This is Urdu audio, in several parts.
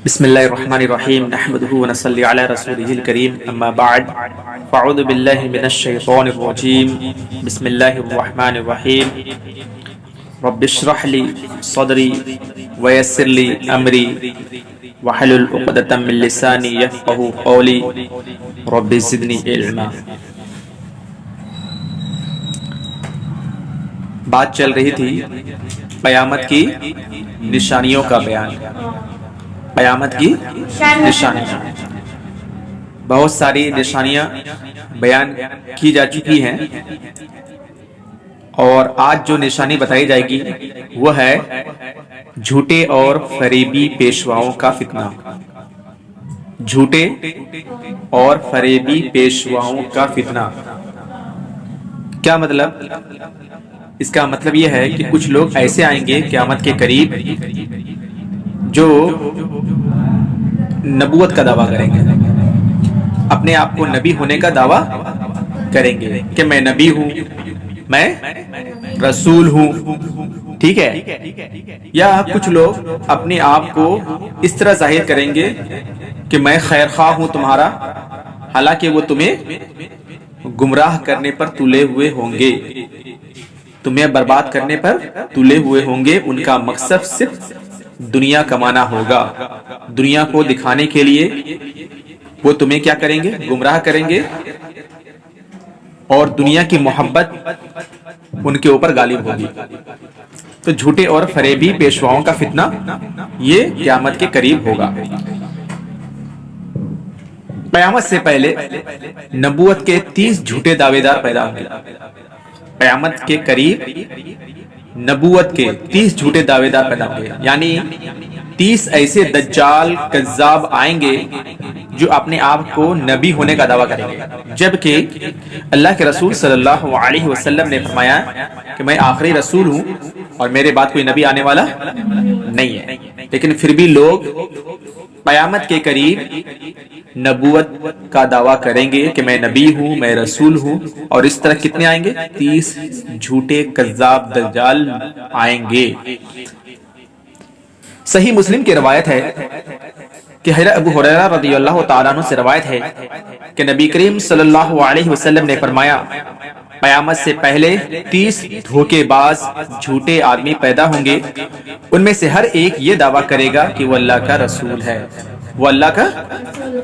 بسم اللہ الرحمن الرحیم نحمده ونصلی علی رسولہ الکریم اما بعد فاعوذ باللہ من الشیطان الرجیم بسم اللہ الرحمن الرحیم رب اشرح لی صدری ویسر لی امری واحلل عقدۃ من لسانی یفقهوا قولی رب زدنی علما۔ بات چل رہی تھی قیامت کی نشانیوں کا بیان۔ قیامت کی نشانیاں، بہت ساری نشانیاں بیان کی جا چکی ہیں، اور آج جو نشانی بتائی جائے گی وہ ہے جھوٹے اور فریبی پیشواؤں کا فتنہ۔ جھوٹے اور فریبی پیشواؤں کا فتنہ کیا مطلب؟ اس کا مطلب یہ ہے کہ کچھ لوگ ایسے آئیں گے قیامت کے قریب جو نبوت کا دعویٰ کریں گے، اپنے آپ کو نبی ہونے کا دعویٰ کریں گے کہ میں نبی ہوں، میں رسول ہوں، ٹھیک ہے؟ یا کچھ لوگ اپنے آپ کو اس طرح ظاہر کریں گے کہ میں خیر خواہ ہوں تمہارا، حالانکہ وہ تمہیں گمراہ کرنے پر تلے ہوئے ہوں گے، تمہیں برباد کرنے پر تلے ہوئے ہوں گے۔ ان کا مقصد صرف دنیا کمانا ہوگا، دنیا کو دکھانے کے لیے وہ تمہیں کیا کریں گے؟ گمراہ کریں گے، اور دنیا کی محبت ان کے اوپر غالب ہوگی۔ تو جھوٹے اور فریبی پیشواؤں کا فتنہ یہ قیامت کے قریب ہوگا۔ قیامت سے پہلے نبوت کے 30 جھوٹے دعوے دار پیدا ہوں گے۔ قیامت کے قریب نبوت کے 30 جھوٹے دعوے دار پیدا ہوں گے، یعنی 30 ایسے دجال کذاب آئیں گے جو اپنے آپ کو نبی ہونے کا دعویٰ کریں گے، جبکہ اللہ کے رسول صلی اللہ علیہ وسلم نے فرمایا کہ میں آخری رسول ہوں اور میرے بعد کوئی نبی آنے والا نہیں ہے۔ لیکن پھر بھی لوگ قیامت کے قریب نبوت کا دعویٰ کریں گے کہ میں نبی ہوں، میں رسول ہوں، اور اس طرح کتنے آئیں گے؟ 30 جھوٹے کذاب دجال آئیں گے۔ صحیح مسلم کی روایت ہے کہ حضرت ابو ہریرہ رضی اللہ تعالیٰ عنہ سے روایت ہے کہ نبی کریم صلی اللہ علیہ وسلم نے فرمایا قیامت سے پہلے 30 دھوکے باز جھوٹے آدمی پیدا ہوں گے، ان میں سے ہر ایک یہ دعویٰ کرے گا کہ وہ اللہ کا رسول ہے، وہ اللہ کا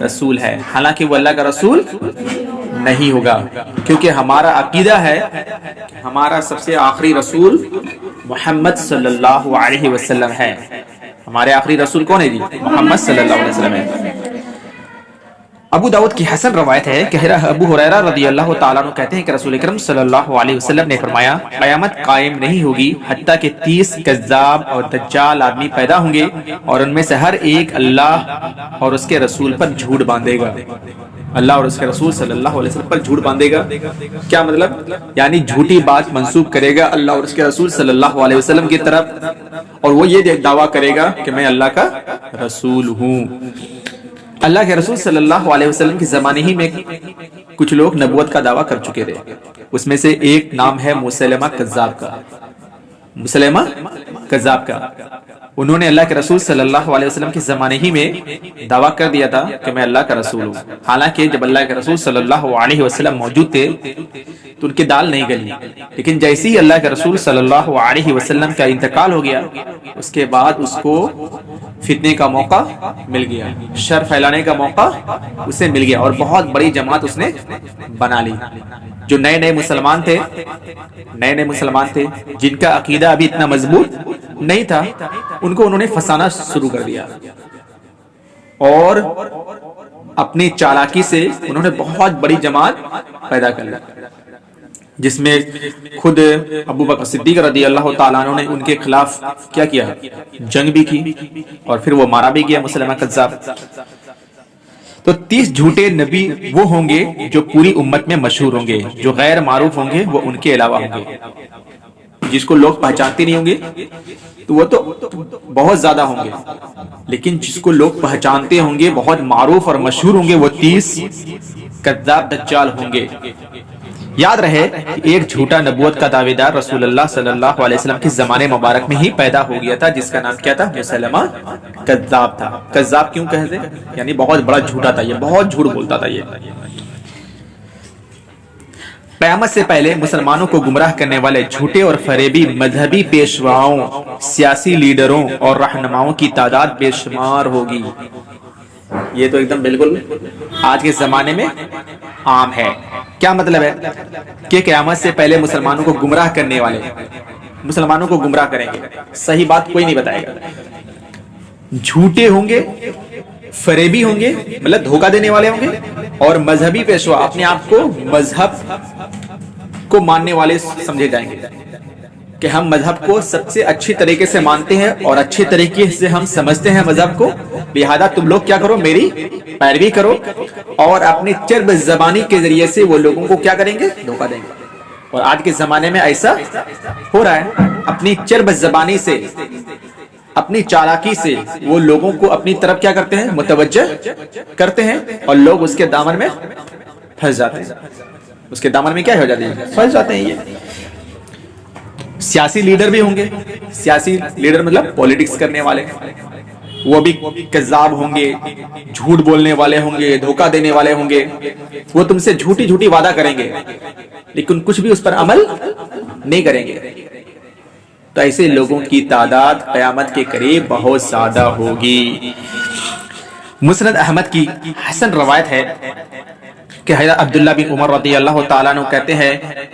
رسول ہے، حالانکہ وہ اللہ کا رسول نہیں ہوگا، کیونکہ ہمارا عقیدہ ہے ہمارا سب سے آخری رسول محمد صلی اللہ علیہ وسلم ہے۔ ہمارے آخری رسول کون ہے جی؟ محمد صلی اللہ علیہ وسلم ہے۔ ابو داؤد کی حسن روایت ہے کہ ابو ہریرہ رضی اللہ تعالیٰ عنہ کہتے ہیں کہ رسول اکرم صلی اللہ علیہ وسلم نے فرمایا قیامت قائم نہیں ہوگی حتیٰ کہ 30 کذاب اور دجال آدمی پیدا ہوں گے، اور ان میں سے ہر ایک اللہ اور اس کے رسول پر جھوٹ باندھے گا، اللہ اور اس کے رسول صلی اللہ علیہ وسلم پر جھوٹ باندھے گا۔ کیا مطلب؟ یعنی جھوٹی بات منسوب کرے گا اللہ اور اس کے رسول صلی اللہ علیہ وسلم کی طرف، اور وہ یہ دعویٰ کرے گا کہ میں اللہ کا رسول ہوں۔ اللہ کے رسول صلی اللہ علیہ وسلم کے زمانے ہی میں کچھ لوگ نبوت کا دعویٰ کر چکے تھے، اس میں سے ایک نام ہے مسیلمہ کذاب کا۔ مسیلمہ کذاب کا انہوں نے اللہ کے رسول صلی اللہ علیہ وسلم کے زمانے ہی میں دعویٰ کر دیا تھا کہ میں اللہ کا رسول ہوں، حالانکہ جب اللہ کے رسول صلی اللہ علیہ وسلم موجود تھے تو ان کی دال نہیں گلی، لیکن جیسے ہی اللہ کے رسول صلی اللہ علیہ وسلم کا انتقال ہو گیا اس کے بعد اس کو فتنے کا موقع مل گیا، شر پھیلانے کا موقع اسے مل گیا، اور بہت بڑی جماعت اس نے بنا لی۔ جو نئے مسلمان تھے جن کا عقیدہ ابھی اتنا مضبوط نہیں تھا، ان کو انہوں نے پھنسانا شروع کر دیا، اور اپنی چالاکی سے انہوں نے بہت بڑی جماعت پیدا کر لی، جس میں خود ابو بکر صدیق رضی اللہ تعالیٰ عنہ نے ان کے خلاف کیا جنگ بھی کی، اور پھر وہ مارا بھی گیا مسلمہ کذاب۔ تو 30 جھوٹے نبی وہ ہوں گے جو پوری امت میں مشہور ہوں گے، جو غیر معروف ہوں گے وہ ان کے علاوہ ہوں گے، جس کو لوگ پہچانتے نہیں ہوں گے تو وہ تو بہت زیادہ ہوں گے، لیکن جس کو لوگ پہچانتے ہوں گے، بہت معروف اور مشہور ہوں گے، وہ 30 کذاب دجال ہوں گے۔ یاد رہے کہ ایک جھوٹا نبوت کا دعویدار رسول اللہ صلی اللہ علیہ وسلم کے زمانے مبارک میں ہی پیدا ہو گیا تھا، جس کا نام کیا تھا؟ مسلمہ کذاب تھا۔ کذاب کیوں کہتے ہیں؟ یعنی بہت بڑا جھوٹا تھا، یہ بہت جھوٹ بولتا تھا یہ۔ قیامت سے پہلے مسلمانوں کو گمراہ کرنے والے جھوٹے اور فریبی مذہبی پیشواؤں، سیاسی لیڈروں اور رہنماؤں کی تعداد بے شمار ہوگی۔ یہ تو ایک دم بالکل آج کے زمانے میں عام ہے۔ کیا مطلب ہے؟ کہ قیامت سے پہلے مسلمانوں کو گمراہ کرنے والے مسلمانوں کو گمراہ کریں گے، صحیح بات کوئی نہیں بتائے گا، جھوٹے ہوں گے، فریبی ہوں گے، مطلب دھوکہ دینے والے ہوں گے، اور مذہبی پیشوا اپنے آپ کو مذہب کو ماننے والے سمجھے جائیں گے کہ ہم مذہب کو سب سے اچھی طریقے سے مانتے ہیں اور اچھے طریقے سے ہم سمجھتے ہیں مذہب کو، لہذا تم لوگ کیا کرو؟ میری پیروی کرو، اور اپنی چرب زبانی کے ذریعے سے وہ لوگوں کو کیا کریں گے؟ دھوکہ دیں گے۔ اور آج کے زمانے میں ایسا ہو رہا ہے، اپنی چرب زبانی سے، اپنی چالاکی سے وہ لوگوں کو اپنی طرف کیا کرتے ہیں؟ متوجہ کرتے ہیں، اور لوگ اس کے دامن میں پھنس جاتے ہیں۔ اس کے دامن میں کیا ہو جاتے ہیں؟ پھنس جاتے ہیں۔ یہ سیاسی لیڈر بھی ہوں گے، سیاسی لیڈر مطلب پولیٹکس کرنے والے، وہ بھی کذاب ہوں گے، جھوٹ بولنے والے ہوں گے، دھوکہ دینے والے ہوں گے۔ وہ تم سے جھوٹی جھوٹی وعدہ کریں گے لیکن کچھ بھی اس پر عمل نہیں کریں گے۔ تو ایسے لوگوں کی تعداد قیامت کے قریب بہت زیادہ ہوگی۔ مسند احمد کی حسن روایت ہے کہ حضرت عبداللہ بن عمر رضی اللہ تعالیٰ عنہ کہتے ہیں،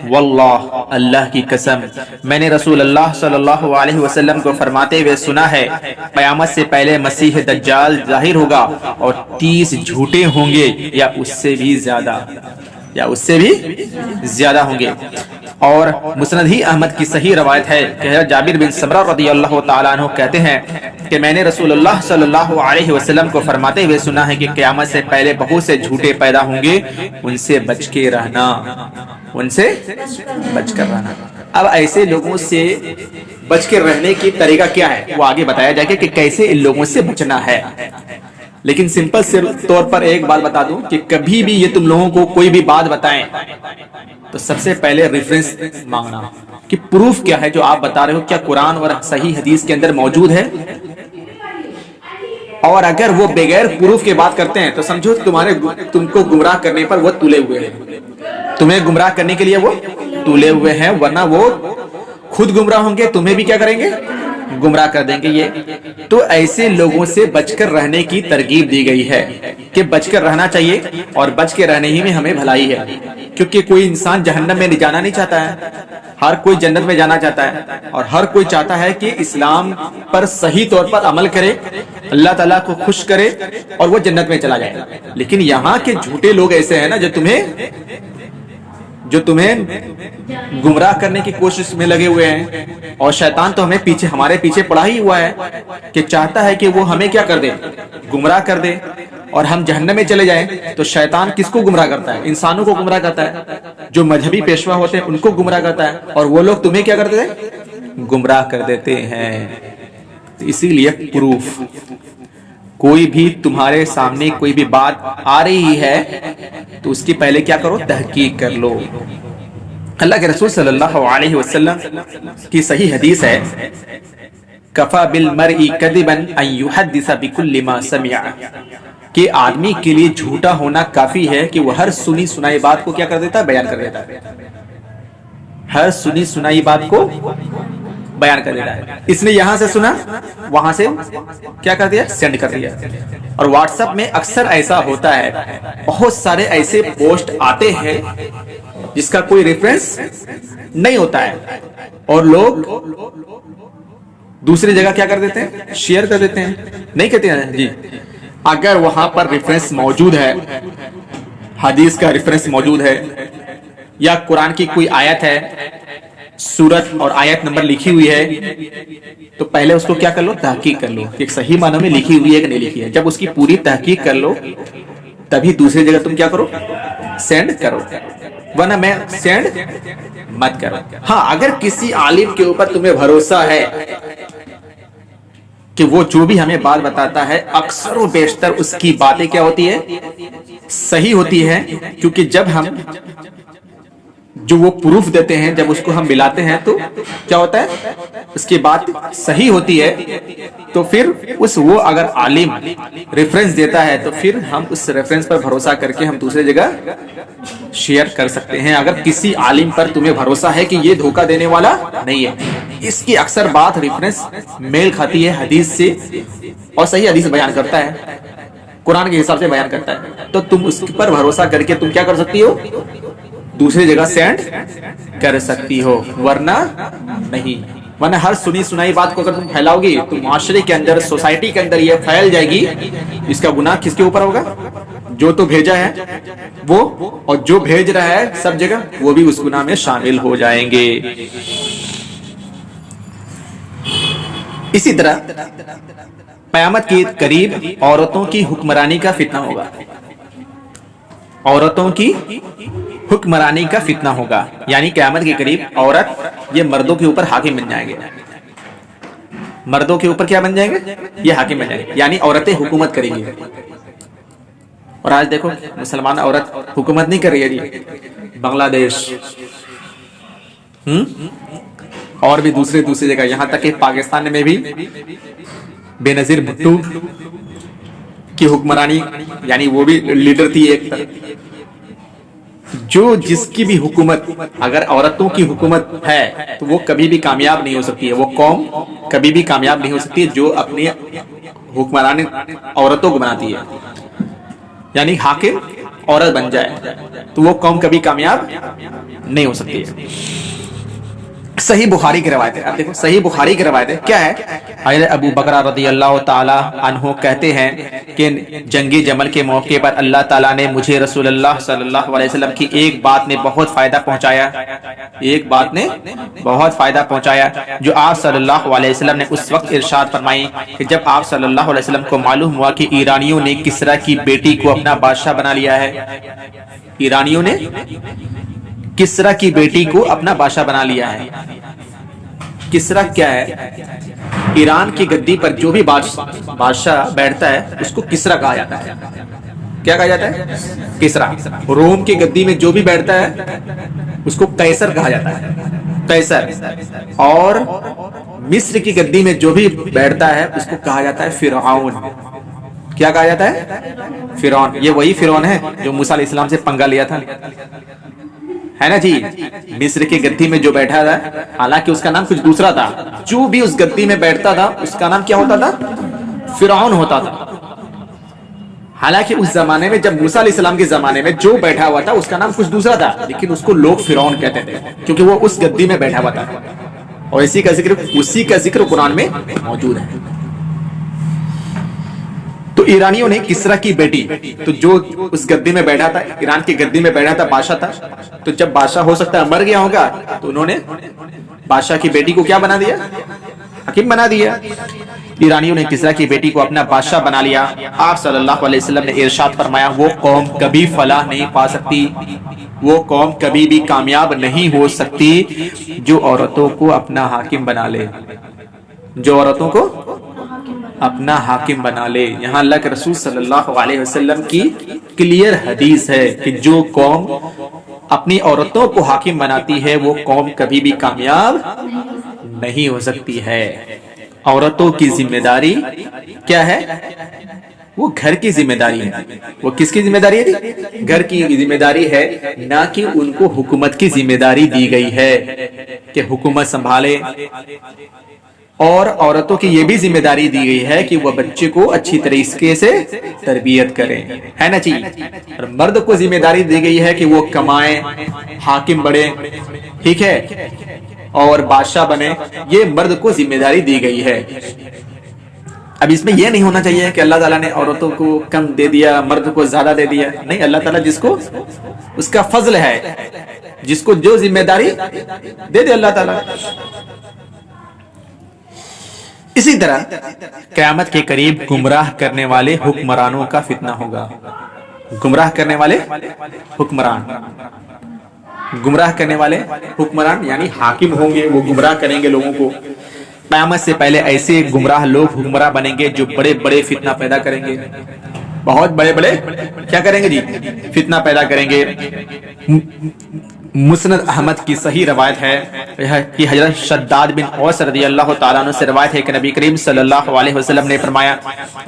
واللہ، اللہ کی قسم، میں نے رسول اللہ صلی اللہ علیہ وسلم کو فرماتے ہوئے سنا ہے، قیامت سے پہلے مسیح دجال ظاہر ہوگا اور 30 جھوٹے ہوں گے یا اس سے بھی زیادہ ہوں گے۔ اور مسند ہی احمد کی صحیح روایت ہے کہ حضرت جابر بن سمرہ رضی اللہ تعالیٰ عنہ کہتے ہیں کہ میں نے رسول اللہ صلی اللہ علیہ وسلم کو فرماتے ہوئے سنا ہے کہ قیامت سے پہلے بہت سے جھوٹے پیدا ہوں گے، ان سے بچ کے رہنا، ان سے بچ کر رہنا۔ اب ایسے لوگوں سے بچ کے رہنے کی طریقہ کیا ہے وہ آگے بتایا جائے گا کہ کیسے ان لوگوں سے بچنا ہے۔ لیکن سمپل سے طور پر ایک بات بتا دوں کہ کبھی بھی یہ تم لوگوں کو کوئی بھی بات بتائیں تو سب سے پہلے ریفرنس مانگنا کہ پروف کیا ہے جو آپ بتا رہے ہو، کیا قرآن اور صحیح حدیث کے اندر موجود ہے؟ اور اگر وہ بغیر پروف کے بات کرتے ہیں تو سمجھو تم کو گمراہ کرنے پر وہ تلے ہوئے ہیں، تمہیں گمراہ کرنے کے لیے وہ تلے ہوئے ہیں، ورنہ وہ خود گمراہ ہوں گے، تمہیں بھی کیا کریں گے؟ گمراہ کر دیں گے۔ یہ تو ایسے لوگوں سے بچ کر رہنے کی ترغیب دی گئی ہے کہ بچ کر رہنا چاہیے، اور بچ کے رہنے ہی میں ہمیں بھلائی ہے، کیونکہ کوئی انسان جہنم میں جانا نہیں چاہتا ہے، ہر کوئی جنت میں جانا چاہتا ہے، اور ہر کوئی چاہتا ہے کہ اسلام پر صحیح طور پر عمل کرے، اللہ تعالیٰ کو خوش کرے اور وہ جنت میں چلا جائے۔ لیکن یہاں کے جھوٹے لوگ ایسے ہیں نا جو تمہیں گمراہ کرنے کی کوشش میں لگے ہوئے ہیں، اور شیطان تو ہمارے پیچھے پڑا ہی ہوا ہے کہ چاہتا ہے کہ وہ ہمیں کیا کر دے؟ گمراہ کر دے اور ہم جہنم میں چلے جائیں۔ تو شیطان کس کو گمراہ کرتا ہے؟ انسانوں کو گمراہ کرتا ہے، جو مذہبی پیشوا ہوتے ہیں ان کو گمراہ کرتا ہے، اور وہ لوگ تمہیں کیا کرتے ہیں؟ گمراہ کر دیتے ہیں۔ اسی لیے پروف، کوئی بھی تمہارے سامنے کوئی بھی بات آ رہی ہے تو اس کی پہلے کیا کرو؟ تحقیق کر لو۔ اللہ کے رسول صلی اللہ علیہ وسلم کی صحیح حدیث ہے، کفا بالمرء کذبا ان یحدث بکل ما سمع، کہ آدمی کے لیے جھوٹا ہونا کافی ہے کہ وہ ہر سنی سنائی بات کو کیا کر دیتا ہے؟ بیان کر دیتا ہے۔ ہر سنی سنائی بات کو بیان کر دیتا ہے۔ اس نے یہاں سے سنا، وہاں سے کیا کر دیا؟ سینڈ کر دیا۔ اور واٹس ایپ میں اکثر ایسا ہوتا ہے، بہت سارے ایسے پوسٹ آتے ہیں جس کا کوئی ریفرنس نہیں ہوتا ہے، اور لوگ دوسری جگہ کیا کر دیتے ہیں؟ شیئر کر دیتے ہیں، نہیں کہتے ہیں جی۔ اگر وہاں پر ریفرنس موجود ہے، حدیث کا ریفرنس موجود ہے، یا قرآن کی کوئی آیت ہے، سورت اور آیت نمبر لکھی ہوئی ہے، تو پہلے اس کو کیا کر لو؟ تحقیق کر لو کہ صحیح معنوں میں لکھی ہوئی ہے کہ نہیں لکھی ہے۔ جب اس کی پوری تحقیق کر لو تبھی دوسری جگہ تم کیا کرو؟ سینڈ کرو، ورنہ میں سینڈ مت کرو۔ ہاں، اگر کسی عالم کے اوپر تمہیں بھروسہ ہے کہ وہ جو بھی ہمیں بات بتاتا ہے اکثر و بیشتر اس کی باتیں کیا ہوتی ہے؟ صحیح ہوتی ہے، کیونکہ جو وہ پروف دیتے ہیں جب اس کو ہم ملاتے ہیں تو کیا ہوتا ہے, اس کی بات صحیح ہوتی ہے, تو پھر وہ اگر عالم ریفرنس دیتا ہے تو پھر ہم اس ریفرنس پر بھروسہ کر کے ہم دوسری جگہ شیئر کر سکتے ہیں. اگر کسی عالم پر تمہیں بھروسہ ہے کہ یہ دھوکہ دینے والا نہیں ہے, اس کی اکثر بات ریفرنس میل کھاتی ہے حدیث سے اور صحیح حدیث بیان کرتا ہے, قرآن کے حساب سے بیان کرتا ہے, تو تم اس پر بھروسہ کر کے تم کیا کر سکتی ہو, دوسری جگہ سینڈ کر سکتی ہو, ورنہ نہیں. ورنہ ہر سنی سنائی بات کو اگر تم پھیلاؤ گی تو معاشرے کے اندر, سوسائٹی کے اندر یہ پھیل جائے گی. اس کا گناہ کس کے اوپر ہوگا, جو تو بھیجا ہے وہ, اور جو بھیج رہا ہے سب جگہ وہ بھی اس گناہ میں شامل ہو جائیں گے. اسی طرح قیامت کے قریب عورتوں کی حکمرانی کا فتنہ ہوگا. عورتوں کی حکمرانی کا فتنہ ہوگا, یعنی قیامت کے قریب عورت یہ مردوں کے اوپر حاکم بن جائیں گے. مردوں کے اوپر کیا بن جائیں گے, یہ حاکم بن جائیں گے, یعنی عورتیں حکومت کریں گی. اور آج دیکھو مسلمان عورت حکومت نہیں کر رہی ہے جی, بنگلہ دیش اور بھی دوسرے جگہ, یہاں تک کہ پاکستان میں بھی بے نظیر بھٹو کی حکمرانی, یعنی وہ بھی لیڈر تھی ایک طرف. جو جس کی بھی حکومت اگر عورتوں کی حکومت ہے تو وہ کبھی بھی کامیاب نہیں ہو سکتی ہے, وہ قوم کبھی بھی کامیاب نہیں ہو سکتی ہے جو اپنی حکمرانی عورتوں کو بناتی ہے. یعنی حاکم عورت بن جائے تو وہ قوم کبھی کامیاب نہیں ہو سکتی ہے. صحیح بخاری کی روایت ہے, آپ دیکھو صحیح بخاری کی روایت ہے, کیا ہے, حضرت ابو بکر رضی اللہ تعالی عنہ کہتے ہیں کہ جنگی جمل کے موقع پر اللہ تعالیٰ نے مجھے رسول اللہ صلی اللہ علیہ وسلم کی ایک بات نے بہت فائدہ پہنچایا, ایک بات نے بہت فائدہ پہنچایا, جو آپ صلی اللہ علیہ وسلم نے اس وقت ارشاد فرمائی کہ جب آپ صلی اللہ علیہ وسلم کو معلوم ہوا کہ ایرانیوں نے کسریٰ کی بیٹی کو اپنا بادشاہ بنا لیا ہے. ایرانیوں نے کسریٰ کی بیٹی کو اپنا بادشاہ بنا لیا ہے. کسریٰ کیا ہے, ایران کی گدی پر جو بھی بادشاہ بیٹھتا ہے اس کو کسریٰ کہا جاتا ہے. کیا کہا جاتا ہے, کسریٰ. روم کی گدی میں جو بھی بیٹھتا ہے اس کو قیصر کہا جاتا ہے, قیصر. اور مصر کی گدی میں جو بھی بیٹھتا ہے اس کو کہا جاتا ہے فرعون. کیا کہا جاتا ہے, فرعون. یہ وہی فرعون ہے جو موسیٰ علیہ السلام سے پنگا لیا تھا, ہے نا جی. مصر کی گدی میں جو بیٹھا تھا, حالانکہ اس کا نام کچھ دوسرا تھا, جو بھی اس گدی میں بیٹھتا تھا اس کا نام کیا ہوتا تھا, فرعون ہوتا تھا. حالانکہ اس زمانے میں جب موسیٰ علیہ السلام کے زمانے میں جو بیٹھا ہوا تھا اس کا نام کچھ دوسرا تھا, لیکن اس کو لوگ فرعون کہتے تھے کیونکہ وہ اس گدی میں بیٹھا ہوا تھا. اور اسی کا ذکر قرآن میں موجود ہے. تو ایرانیوں نے کسریٰ کی بیٹی, تو جو اس گدی میں بیٹھا تھا, ایران کی گدی میں بیٹھا تھا, بادشاہ تھا, تو جب بادشاہ ہو سکتا ہے مر گیا ہوگا تو انہوں نے بادشاہ کی بیٹی کو کیا بنا دیا, حاکم بنا دیا. ایرانیوں نے کسریٰ کی بیٹی کو اپنا بادشاہ بنا لیا. آپ صلی اللہ علیہ وسلم نے ارشاد فرمایا وہ قوم کبھی فلاح نہیں پا سکتی, وہ قوم کبھی بھی کامیاب نہیں ہو سکتی جو عورتوں کو اپنا حاکم بنا لے, جو عورتوں کو اپنا حاکم بنا لے. یہاں اللہ کے رسول صلی اللہ علیہ وسلم کی کلیئر حدیث ہے کہ جو قوم اپنی عورتوں کو حاکم بناتی ہے وہ قوم کبھی بھی کامیاب نہیں ہو سکتی ہے. عورتوں کی ذمہ داری کیا ہے, وہ گھر کی ذمہ داری ہے. وہ کس کی ذمہ داری ہے, گھر کی ذمہ داری ہے, نہ کہ ان کو حکومت کی ذمہ داری دی گئی ہے کہ حکومت سنبھالے. اور عورتوں کی یہ بھی ذمہ داری دی گئی ہے کہ وہ بچے کو اچھی طریقے سے تربیت کریں, ہے نا جی. اور مرد کو ذمہ داری دی گئی ہے کہ وہ کمائیں, حاکم بڑھے, ٹھیک ہے, اور بادشاہ بنے. یہ مرد کو ذمہ داری دی گئی ہے. اب اس میں یہ نہیں ہونا چاہیے کہ اللہ تعالیٰ نے عورتوں کو کم دے دیا, مرد کو زیادہ دے دیا. نہیں, اللہ تعالیٰ جس کو اس کا فضل ہے, جس کو جو ذمہ داری دے دے اللہ تعالیٰ. اسی طرح قیامت کے قریب گمراہ کرنے والے حکمرانوں کا فتنہ ہوگا. گمراہ کرنے والے حکمران, گمراہ کرنے والے حکمران یعنی حاکم ہوں گے, وہ گمراہ کریں گے لوگوں کو. قیامت سے پہلے ایسے گمراہ لوگ حکمراں بنیں گے جو بڑے بڑے فتنہ پیدا کریں گے, بہت بڑے بڑے کیا کریں گے جی, فتنہ پیدا کریں گے. مسند احمد کی صحیح روایت ہے کہ حضرت شداد بن اوس رضی اللہ تعالیٰ عنہ سے روایت ہے کہ نبی کریم صلی اللہ علیہ وسلم نے فرمایا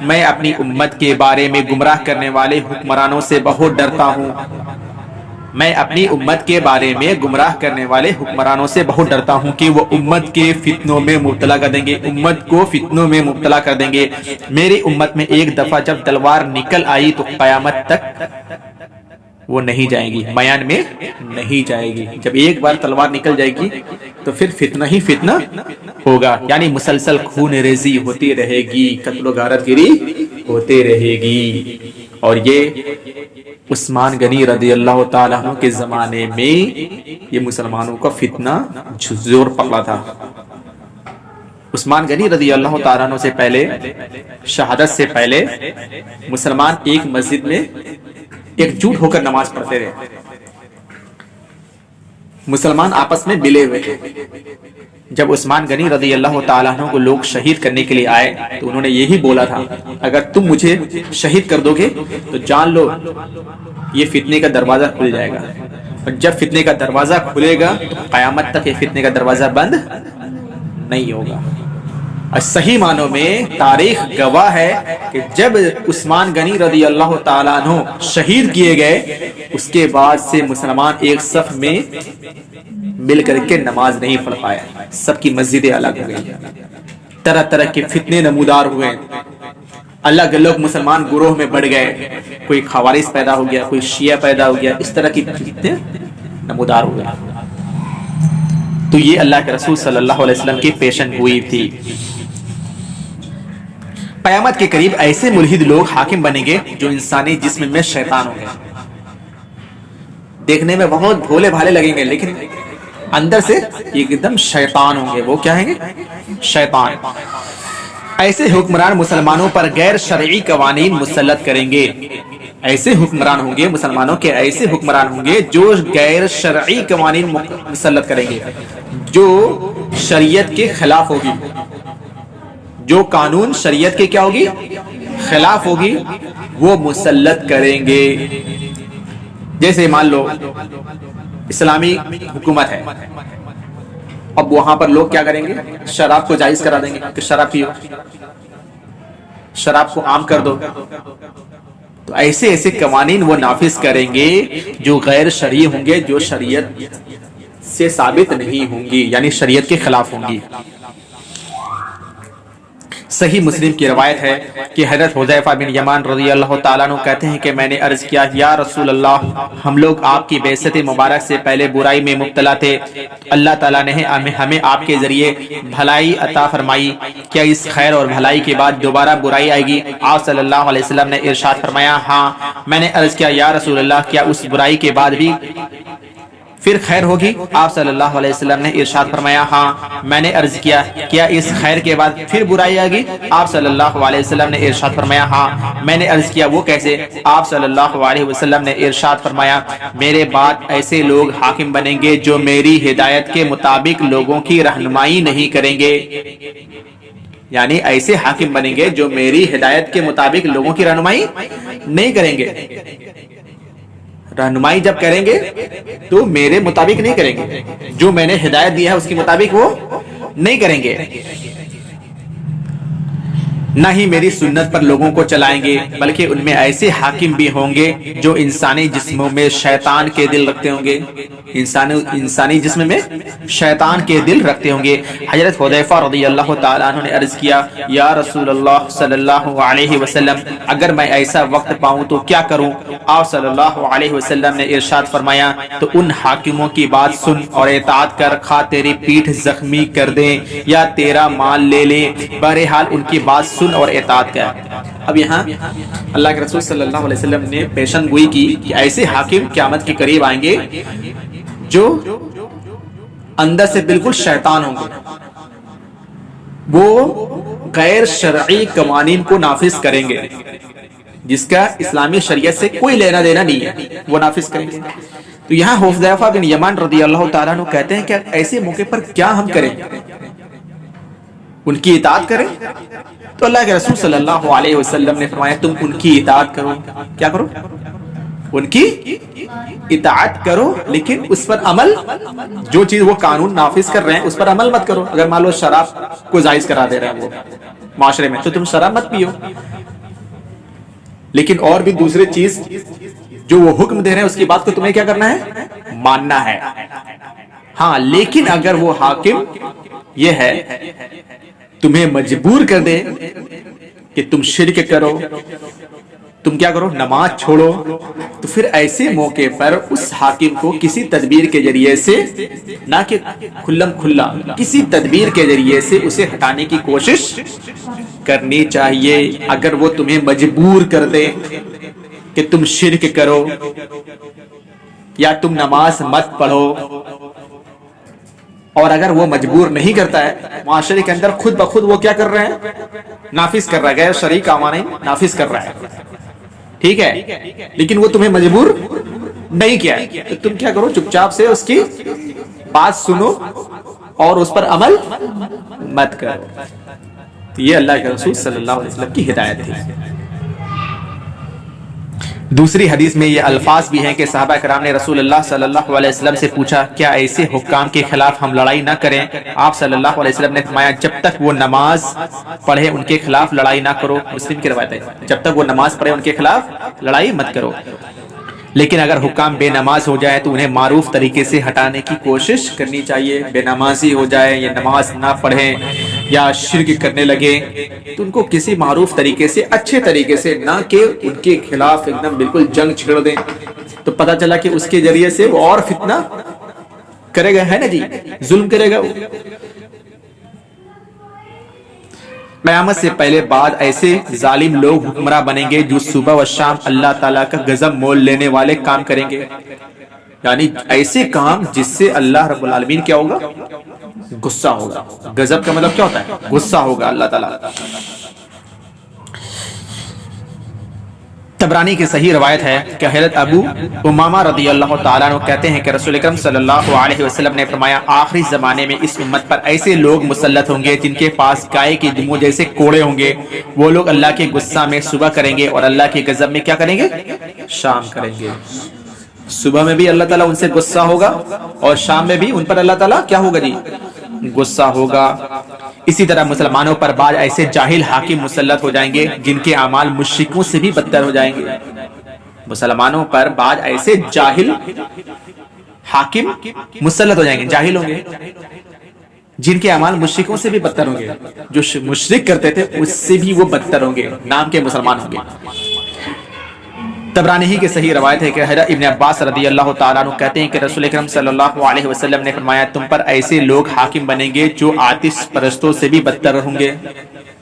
میں اپنی امت کے بارے میں گمراہ کرنے والے حکمرانوں سے بہت ڈرتا ہوں، میں اپنی امت کے بارے میں گمراہ کرنے والے حکمرانوں سے بہت ڈرتا ہوں کہ وہ امت کے فتنوں میں مبتلا کر دیں گے، امت کو فتنوں میں مبتلا کر دیں گے۔ میری امت میں ایک دفعہ جب تلوار نکل آئی تو قیامت تک وہ نہیں جائے گی، میان میں نہیں جائے گی۔ جب ایک بار تلوار نکل جائے گی تو پھر فتنہ ہی فتنہ ہوگا، یعنی مسلسل خون ریزی ہوتی رہے گی، قتل و غارت گری ہوتے رہے گی۔ اور یہ عثمان غنی رضی اللہ تعالیٰ عنہ کے زمانے میں یہ مسلمانوں کا فتنہ زور پکڑا تھا۔ عثمان غنی رضی اللہ تعالیٰ عنہ سے پہلے، شہادت سے پہلے، مسلمان ایک مسجد میں ایک جھوٹ ہو کر نماز پڑھتے رہے، مسلمان آپس میں ملے ہوئے تھے۔ جب عثمان غنی رضی اللہ تعالیٰ عنہ کو لوگ شہید کرنے کے لیے آئے تو انہوں نے یہی بولا تھا اگر تم مجھے شہید کر دو گے تو جان لو یہ فتنے کا دروازہ کھل جائے گا، اور جب فتنے کا دروازہ کھلے گا تو قیامت تک یہ فتنے کا دروازہ بند نہیں ہوگا۔ اور صحیح معنوں میں تاریخ گواہ ہے کہ جب عثمان غنی رضی اللہ تعالیٰ عنہ شہید کیے گئے اس کے بعد سے مسلمان ایک صف میں مل کر کے نماز نہیں پڑھ پائے، سب کی مسجدیں الگ ہو گئی، طرح طرح کے فتنے نمودار ہوئے، الگ الگ مسلمان گروہ میں بڑھ گئے، کوئی خوارج پیدا ہو گیا، کوئی شیعہ پیدا ہو گیا، اس طرح کی فتنے نمودار ہوئے۔ تو یہ اللہ کے رسول صلی اللہ علیہ وسلم کی پیشن گوئی تھی۔ قیامت کے قریب ایسے ملحد لوگ حاکم بنیں گے جو انسانی جسم میں شیطان ہوں گے، دیکھنے میں بہت بھولے بھالے لگیں گے لیکن اندر سے ایک دم شیطان ہوں گے۔ وہ کیا ہیں گے؟ شیطان۔ ایسے حکمران مسلمانوں پر غیر شرعی قوانین مسلط کریں گے، ایسے حکمران ہوں گے، مسلمانوں کے ایسے حکمران ہوں گے جو غیر شرعی قوانین مسلط کریں گے، جو شریعت کے خلاف ہوگی، جو قانون شریعت کے کیا ہوگی؟ خلاف ہوگی، وہ مسلط کریں گے۔ جیسے مان لو اسلامی حکومت ہے، اب وہاں پر لوگ کیا کریں گے؟ شراب کو جائز کرا دیں گے کہ شراب پیو، شراب کو عام کر دو۔ تو ایسے ایسے قوانین وہ نافذ کریں گے جو غیر شرعی ہوں گے، جو شریعت سے ثابت نہیں ہوں گی، یعنی شریعت کے خلاف ہوں گی۔ صحیح مسلم کی روایت ہے کہ حضرت حذیفہ بن یمان رضی اللہ تعالیٰ عنہ کہتے ہیں کہ میں نے عرض کیا یا رسول اللہ، ہم لوگ آپ کی بعثت مبارک سے پہلے برائی میں مبتلا تھے، اللہ تعالیٰ نے ہمیں آپ کے ذریعے بھلائی عطا فرمائی، کیا اس خیر اور بھلائی کے بعد دوبارہ برائی آئے گی؟ آپ صلی اللہ علیہ وسلم نے ارشاد فرمایا ہاں۔ میں نے عرض کیا یا رسول اللہ، کیا اس برائی کے بعد بھی پھر خیر ہوگی؟ آپ صلی اللہ علیہ وسلم نے ارشاد فرمایا ہاں۔ میں نے عرض کیا کیا اس خیر کے بعد پھر برائی آئے گی؟ آپ صلی اللہ علیہ وسلم نے ارشاد فرمایا ہاں۔ میں نے عرض کیا وہ کیسے؟ آپ صلی اللہ علیہ وسلم نے ارشاد فرمایا میرے بعد ایسے لوگ حاکم بنیں گے جو میری ہدایت کے مطابق لوگوں کی رہنمائی نہیں کریں گے، یعنی ایسے حاکم بنیں گے جو میری ہدایت کے مطابق لوگوں کی رہنمائی نہیں کریں گے۔ رہنمائی جب کریں گے تو میرے مطابق نہیں کریں گے، جو میں نے ہدایت دیا ہے اس کے مطابق وہ نہیں کریں گے، نہ ہی میری سنت پر لوگوں کو چلائیں گے، بلکہ ان میں ایسے حاکم بھی ہوں گے جو انسانی جسموں میں شیطان کے دل رکھتے ہوں گے، انسانی جسم میں شیطان کے دل رکھتے ہوں گے۔ حضرت حذیفہ رضی اللہ تعالیٰ عنہ نے عرض کیا یا رسول اللہ صلی اللہ علیہ وسلم، اگر میں ایسا وقت پاؤں تو کیا کروں؟ آپ صلی اللہ علیہ وسلم نے ارشاد فرمایا تو ان حاکموں کی بات سن اور اطاعت کر، خواہ تیری پیٹھ زخمی کر دیں یا تیرا مال لے لیں، بہرحال ان کی بات سن اور اطاعت کر۔ اب یہاں اللہ کے رسول صلی اللہ علیہ وسلم نے پیشن گوئی کی کہ ایسے حاکم قیامت کے قریب آئیں گے جو اندر سے بالکل شیطان ہوں گے، وہ غیر شرعی قوانین کو نافذ کریں گے، جس کا اسلامی شریعت سے کوئی لینا دینا نہیں ہے، وہ نافذ کریں گے۔ تو یہاں حذیفہ بن یمان رضی اللہ تعالیٰ عنہ کہتے ہیں کہ ایسے موقع پر کیا ہم کریں؟ ان کی اطاعت کریں؟ تو اللہ کے رسول صلی اللہ علیہ وسلم نے فرمایا تم ان کی اطاعت کرو، کیا کرو؟ ان کی اطاعت کرو لیکن اس پر عمل، جو چیز وہ قانون نافذ کر رہے ہیں اس پر عمل مت کرو. اگر مان لو شراب کو جائز کرا دے رہے ہیں وہ معاشرے میں، تو تم شراب مت پیو، لیکن اور بھی دوسری چیز جو وہ حکم دے رہے ہیں اس کی بات کو تمہیں کیا کرنا ہے؟ ماننا ہے. ہاں لیکن اگر وہ حاکم یہ ہے تمہیں مجبور کر دے کہ تم شرک کرو، تم کیا کرو؟ نماز چھوڑو، تو پھر ایسے موقع پر اس حاکم کو کسی تدبیر کے ذریعے سے، نہ کہ کھلم کھلا، کسی تدبیر کے ذریعے سے اسے ہٹانے کی کوشش کرنی چاہیے. اگر وہ تمہیں مجبور کر دے کہ تم شرک کرو یا تم نماز مت پڑھو، اور اگر وہ مجبور نہیں کرتا ہے، معاشرے کے اندر خود بخود وہ کیا کر رہے ہیں؟ نافذ کر رہا ہے، غیر شرعی قوانین نافذ کر رہا ہے، ٹھیک ہے، لیکن وہ تمہیں مجبور نہیں کیا ہے، تو تم کیا کرو؟ چپ چاپ سے اس کی بات سنو اور اس پر عمل مت کرو. یہ اللہ کے رسول صلی اللہ علیہ وسلم کی ہدایت تھی. دوسری حدیث میں یہ الفاظ بھی ہیں کہ صحابہ کرام نے رسول اللہ صلی اللہ علیہ وسلم سے پوچھا کیا ایسے حکام کے خلاف ہم لڑائی نہ کریں؟ آپ صلی اللہ علیہ وسلم نے فرمایا جب تک وہ نماز پڑھے ان کے خلاف لڑائی نہ کرو. مسلم کی روایت ہے جب تک وہ نماز پڑھے ان کے خلاف لڑائی مت کرو. لیکن اگر حکام بے نماز ہو جائے تو انہیں معروف طریقے سے ہٹانے کی کوشش کرنی چاہیے. بے نمازی ہو جائے یا نماز نہ پڑھیں یا شرک کرنے لگے تو ان کو کسی معروف طریقے سے، اچھے طریقے سے، نہ کہ ان کے خلاف ایک دم بالکل جنگ چھڑ دیں تو پتہ چلا کہ اس کے ذریعے سے وہ اور فتنہ کرے گا، ہے نا جی، ظلم کرے گا. قیامت سے پہلے بعد ایسے ظالم لوگ حکمراں بنیں گے جو صبح و شام اللہ تعالیٰ کا غضب مول لینے والے کام کریں گے. یعنی ایسے کام جس سے اللہ رب العالمین کیا ہوگا؟ غصہ ہوگا. غضب کا مطلب کیا ہوتا ہے؟ غصہ ہوگا اللہ تعالیٰ. تبرانی کی صحیح روایت ہے کہ حضرت ابو امامہ رضی اللہ تعالیٰ عنہ کہتے ہیں کہ رسول اکرم صلی اللہ علیہ وسلم نے فرمایا آخری زمانے میں اس امت پر ایسے لوگ مسلط ہوں گے جن کے پاس گائے کے دموں جیسے کوڑے ہوں گے. وہ لوگ اللہ کے غصہ میں صبح کریں گے اور اللہ کے غضب میں کیا کریں گے؟ شام کریں گے. صبح میں بھی اللہ تعالیٰ ان سے غصہ ہوگا اور شام میں بھی ان پر اللہ تعالیٰ کیا ہوگا جی؟ غصہ ہوگا. اسی طرح مسلمانوں پر بعض ایسے جاہل حاکم مسلط ہو جائیں گے جن کے اعمال مشرکوں سے بھی بدتر ہو جائیں گے. مسلمانوں پر بعض ایسے جاہل حاکم مسلط ہو جائیں گے، جاہل ہوں گے، جن کے اعمال مشرکوں سے بھی بدتر ہوں گے. جو مشرک کرتے تھے اس سے بھی وہ بدتر ہوں گے، نام کے مسلمان ہوں گے. تبرانی ہی کی صحیح روایت ہے کہ حضرت ابن عباس رضی اللہ تعالیٰ عنہ کہتے ہیں کہ رسول اکرم صلی اللہ علیہ وسلم نے فرمایا تم پر ایسے لوگ حاکم بنیں گے جو آتش پرستوں سے بھی بدتر ہوں گے.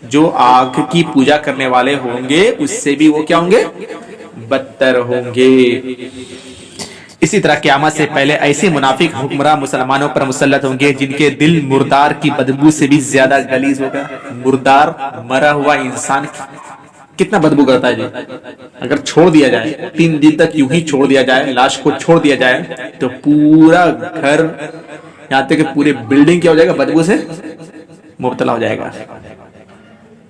جو آگ کی پوجا کرنے والے ہوں گے اس سے بھی وہ کیا ہوں گے؟ بدتر ہوں گے. اسی طرح قیامت سے پہلے ایسے منافق حکمراں مسلمانوں پر مسلط ہوں گے جن کے دل مردار کی بدبو سے بھی زیادہ غلیظ ہوگا. مردار مرا ہوا انسان کتنا بدبو کرتا ہے جی. اگر چھوڑ دیا جائے 3 دن تک یوں ہی چھوڑ دیا جائے، لاش کو چھوڑ دیا جائے تو پورا گھر یہاں تک کہ پورے بلڈنگ کیا ہو جائے گا؟ بدبو سے مبتلا ہو جائے گا.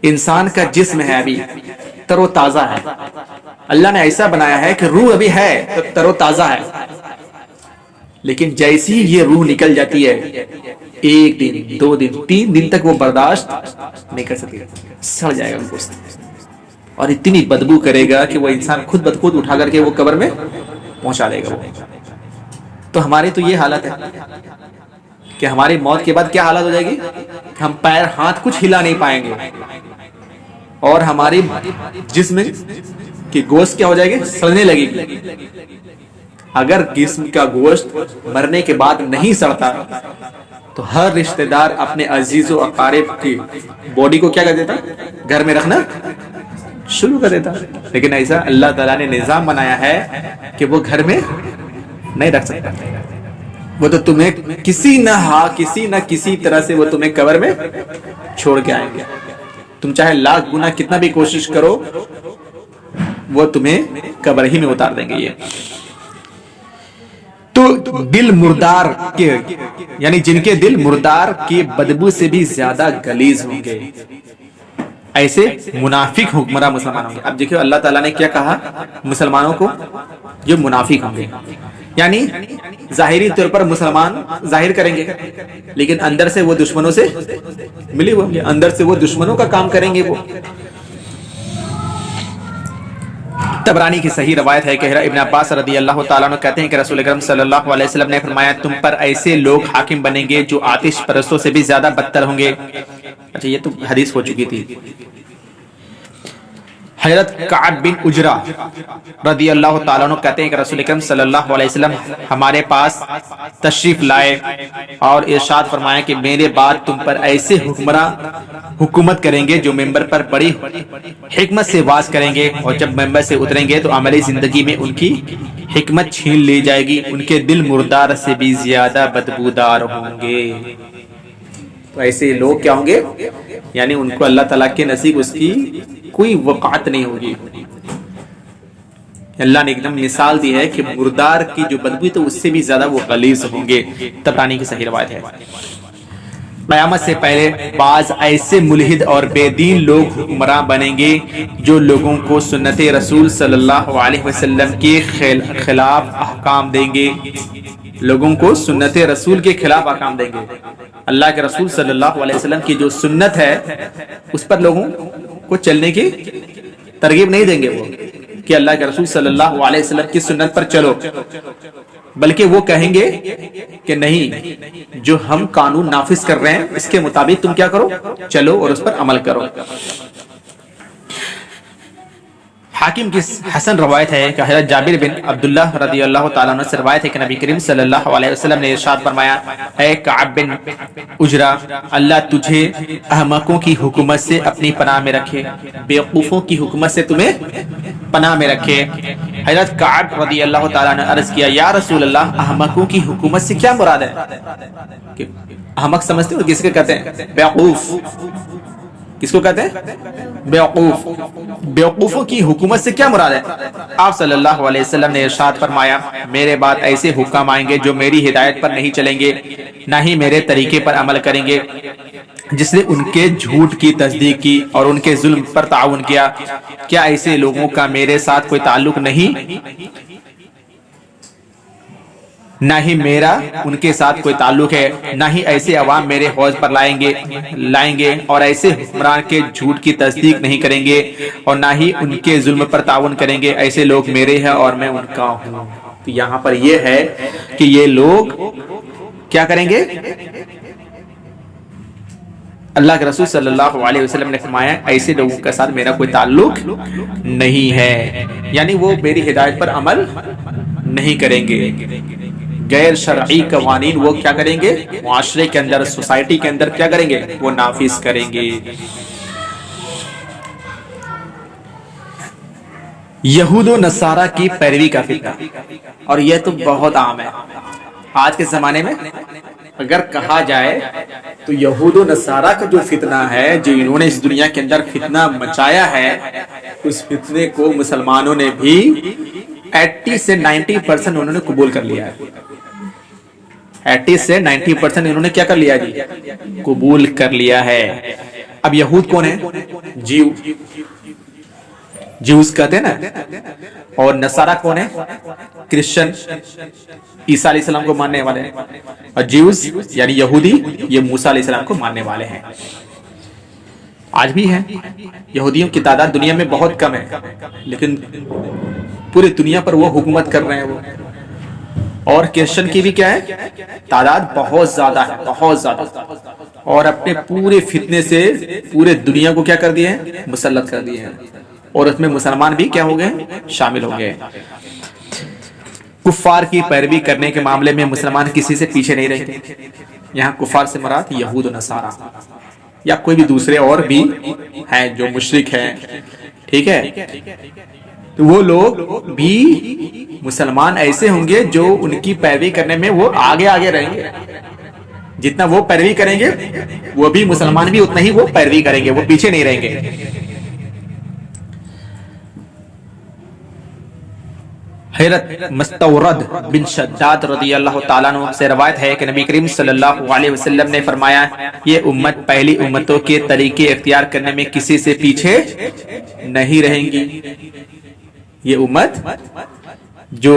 انسان کا جسم ہے ابھی تر و تازہ ہے، اللہ نے ایسا بنایا ہے کہ روح ابھی ہے تو تر و تازہ ہے، لیکن جیسی یہ روح نکل جاتی ہے 1 دن 2 دن 3 دن تک وہ برداشت نہیں کر سکے، سڑ جائے گا گوشت اور اتنی بدبو کرے گا کہ وہ انسان خود بخود اٹھا کر کے وہ قبر میں پہنچا دے گا. تو ہماری تو یہ حالت ہے کہ ہماری موت کے بعد کیا حالت ہو جائے گی؟ ہم پیر ہاتھ کچھ ہلا نہیں پائیں گے اور ہماری جسم کی گوشت کیا ہو جائے گی؟ سڑنے لگے گی. اگر جسم کا گوشت مرنے کے بعد نہیں سڑتا تو ہر رشتہ دار اپنے عزیز و اقارب کی باڈی کو کیا کر دیتا؟ گھر میں رکھنا شروع کر دیتا. لیکن ایسا اللہ تعالیٰ نے نظام بنایا ہے کہ وہ گھر میں نہیں رکھ سکتا. وہ تو تمہیں کسی نہ کسی طرح سے وہ تمہیں قبر میں چھوڑ کے آئیں گے. تم چاہے لاکھ گنا کتنا بھی کوشش کرو وہ تمہیں قبر ہی میں اتار دیں گے. یہ تو دل مردار کے یعنی جن کے دل مردار کی بدبو سے بھی زیادہ غلیظ ہوں گے ایسے منافق حکمراں مسلمان ہوں گے. اب دیکھو اللہ تعالیٰ نے کیا کہا مسلمانوں کو جو منافق ہوں گے، یعنی ظاہری طور پر مسلمان ظاہر کریں گے لیکن اندر سے وہ دشمنوں سے ملے ہوئے ہوں گے، اندر سے وہ دشمنوں کا کام کریں گے۔ وہ طبرانی کی صحیح روایت ہے کہ ابن عباس رضی اللہ تعالیٰ عنہ کہتے ہیں کہ رسول اکرم صلی اللہ علیہ وسلم نے فرمایا تم پر ایسے لوگ حاکم بنیں گے جو آتش پرستوں سے بھی زیادہ بدتر ہوں گے۔ اچھا یہ تو حدیث ہو چکی تھی۔ حضرت کعب بن عجرہ رضی اللہ تعالیٰ عنہ کہتے ہیں کہ رسول اکرم صلی اللہ علیہ وسلم ہمارے پاس تشریف لائے اور ارشاد فرمایا کہ میرے بعد تم پر ایسے حکمراں حکومت کریں گے جو ممبر پر بڑی حکمت سے واز کریں گے، اور جب ممبر سے اتریں گے تو عملی زندگی میں ان کی حکمت چھین لی جائے گی، ان کے دل مردار سے بھی زیادہ بدبودار ہوں گے۔ تو ایسے لوگ کیا ہوں گے؟ یعنی ان کو اللہ تعالیٰ کے نزدیک اس کی کوئی وقعت نہیں ہوگی۔ اللہ نے ایک دم مثال دی ہے کہ مردار کی جو بدبو تو اس سے بھی زیادہ وہ غلیظ ہوں گے۔ طبرانی کی صحیح روایت ہے۔ قیامت سے پہلے بعض ایسے ملحد اور بے دین لوگ حکمراں بنیں گے جو لوگوں کو سنت رسول صلی اللہ علیہ وسلم کے خلاف احکام دیں گے، لوگوں کو سنت رسول کے خلاف احکام دیں گے۔ اللہ کے رسول صلی اللہ علیہ وسلم کی جو سنت ہے اس پر لوگوں کو چلنے کی ترغیب نہیں دیں گے وہ کہ اللہ کے رسول صلی اللہ علیہ وسلم کی سنت پر چلو، بلکہ وہ کہیں گے کہ نہیں، جو ہم قانون نافذ کر رہے ہیں اس کے مطابق تم کیا کرو، چلو اور اس پر عمل کرو۔ حاکم کی حسن روایت ہے کہ حضرت جابر بن عبداللہ رضی اللہ تعالیٰ عنہ سے روایت ہے کہ نبی کریم صلی اللہ علیہ وسلم نے ارشاد فرمایا، اے کعب بن عجرہ، اللہ تجھے احمقوں کی حکومت سے اپنی پناہ میں رکھے، بیوقوفوں کی حکومت سے تمہیں پناہ میں رکھے۔ حضرت کعب رضی اللہ تعالیٰ نے عرض کیا، یا رسول اللہ، احمقوں کی حکومت سے کیا مراد ہے؟ احمق سمجھتے ہو کس کو کہتے ہیں؟ بیوقوف۔ کس کو کہتے ہیں؟ بیوقوف۔ بیوقوفوں کی حکومت سے کیا مراد ہے؟ آپ صلی اللہ علیہ وسلم نے ارشاد فرمایا، میرے بعد ایسے حکام آئیں گے جو میری ہدایت پر نہیں چلیں گے، نہ ہی میرے طریقے پر عمل کریں گے، جس نے ان کے جھوٹ کی تصدیق کی اور ان کے ظلم پر تعاون کیا۔ کیا ایسے لوگوں کا میرے ساتھ کوئی تعلق نہیں؟ نہ ہی میرا ان کے ساتھ کوئی تعلق ہے، نہ ہی ایسے عوام میرے حوض پر لائیں گے اور ایسے حکمران کے جھوٹ کی تصدیق نہیں کریں گے اور نہ ہی ان کے ظلم پر تعاون کریں گے، ایسے لوگ میرے ہیں اور میں ان کا ہوں۔ تو یہاں پر یہ ہے کہ یہ لوگ کیا کریں گے؟ اللہ کے رسول صلی اللہ علیہ وسلم نے فرمایا ایسے لوگوں کے ساتھ میرا کوئی تعلق نہیں ہے، یعنی وہ میری ہدایت پر عمل نہیں کریں گے، غیر شرعی قوانین وہ کیا کریں گے؟ معاشرے کے اندر، سوسائٹی کے اندر کیا کریں گے؟ وہ نافذ کریں گے۔ یہود و نصارہ کی پیروی کا فتنہ، اور یہ تو بہت عام ہے آج کے زمانے میں۔ اگر کہا جائے تو یہود و نصارہ کا جو فتنہ ہے، جو انہوں نے اس دنیا کے اندر فتنہ مچایا ہے، اس فتنے کو مسلمانوں نے بھی 80 سے 90% انہوں نے قبول کر لیا ہے۔ 80 سے 90% انہوں نے کیا کر لیا جی؟ قبول کر لیا ہے۔ اب یہود کون ہے؟ جیوز کہتے ہیں نا، اور نصارہ کون ہے؟ کرسچن، عیسیٰ علیہ السلام کو ماننے والے ہیں، اور جیوز یعنی یہودی یہ موسیٰ علیہ السلام کو ماننے والے ہیں۔ آج بھی ہیں یہودیوں کی تعداد دنیا میں بہت کم ہے، لیکن پوری دنیا پر وہ حکومت کر رہے ہیں وہ، اور کرسچن کی بھی کیا ہے؟ تعداد بہت زیادہ ہے، بہت زیادہ، اور اپنے پورے فتنے سے پورے دنیا کو کیا کر دیے ہیں؟ مسلط کر دیے ہیں، اور اس میں مسلمان بھی کیا ہو گئے؟ شامل ہو گئے۔ کفار کی پیروی کرنے کے معاملے میں مسلمان کسی سے پیچھے نہیں رہتے۔ یہاں کفار سے مراد یہود و نصارہ یا کوئی بھی دوسرے اور بھی ہیں جو مشرک ہیں، ٹھیک ہے؟ تو وہ لوگ بھی مسلمان ایسے ہوں گے جو ان کی پیروی کرنے میں وہ آگے رہیں گے، جتنا وہ پیروی کریں گے وہ بھی مسلمان بھی اتنا ہی وہ پیروی کریں گے، وہ پیچھے نہیں رہیں گے۔ حضرت مستورد بن شداد رضی اللہ تعالیٰ عنہ سے روایت ہے کہ نبی کریم صلی اللہ علیہ وسلم نے فرمایا، یہ امت پہلی امتوں کے طریقے اختیار کرنے میں کسی سے پیچھے نہیں رہیں گی۔ یہ امت جو